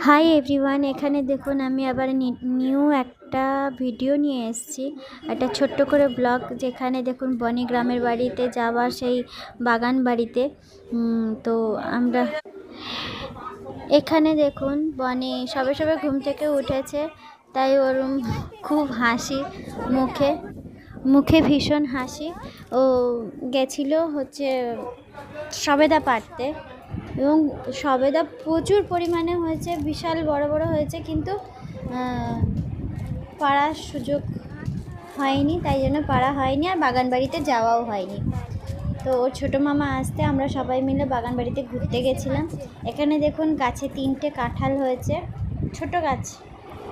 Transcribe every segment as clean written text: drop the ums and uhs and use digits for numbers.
Hi everyone, এখানে দেখুন আমি আবার নিউ একটা ভিডিও নিয়ে এসেছি, একটা ছোট্ট করে ব্লগ। যেখানে দেখুন বনি গ্রামের বাড়িতে যাওয়া, সেই বাগান বাড়িতে। তো আমরা এখানে দেখুন বনি সবে সবে ঘুম থেকে উঠেছে, তাই ওর খুব হাসি, মুখে মুখে ভীষণ হাসি। ও গেছিল হচ্ছে সবেদা পাড়তে, এবং সবেদা প্রচুর পরিমাণে হয়েছে, বিশাল বড় বড় হয়েছে, কিন্তু পাড়ার সুযোগ হয়নি, তাই জন্য পাড়া হয়নি, আর বাগান বাড়িতে যাওয়াও হয়নি। তো ওর ছোটো মামা আসতে আমরা সবাই মিলে বাগান বাড়িতে ঘুরতে গেছিলাম। এখানে দেখুন গাছে 3টে কাঁঠাল হয়েছে, ছোট গাছ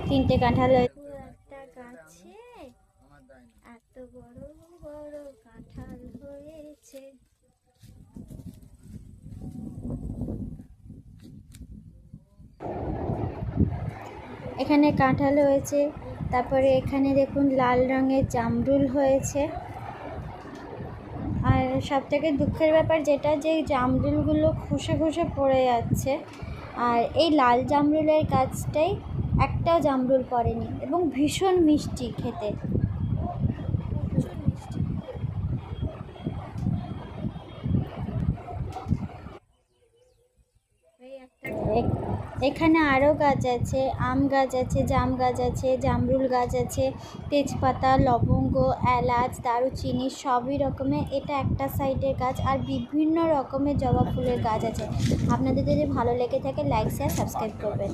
3টে কাঁঠাল হয়েছে। একটা গাছে এত বড় বড় কাঁঠাল হয়েছে। এখানে কাঁঠাল হয়েছে, তারপরে এখানে দেখুন লাল রঙের জামরুল হয়েছে। আর সবথেকে দুঃখের ব্যাপার যেটা, যে জামরুলগুলো খসে খসে পড়ে যাচ্ছে, আর এই লাল জামরুলের গাছটাই একটাও জামরুল পড়েনি, এবং ভীষণ মিষ্টি খেতে। এখানে আরও গাছ আছে, আম গাছ আছে, জাম গাছ আছে, জামরুল গাছ আছে, তেজপাতা, লবঙ্গ, এলাচ, দারুচিনি সবই রকমের এটা একটা সাইডের গাছ। আর বিভিন্ন রকমের জবা ফুলের গাছ আছে। আপনাদের যদি ভালো লেগে থাকে লাইক শেয়ার সাবস্ক্রাইব করবেন।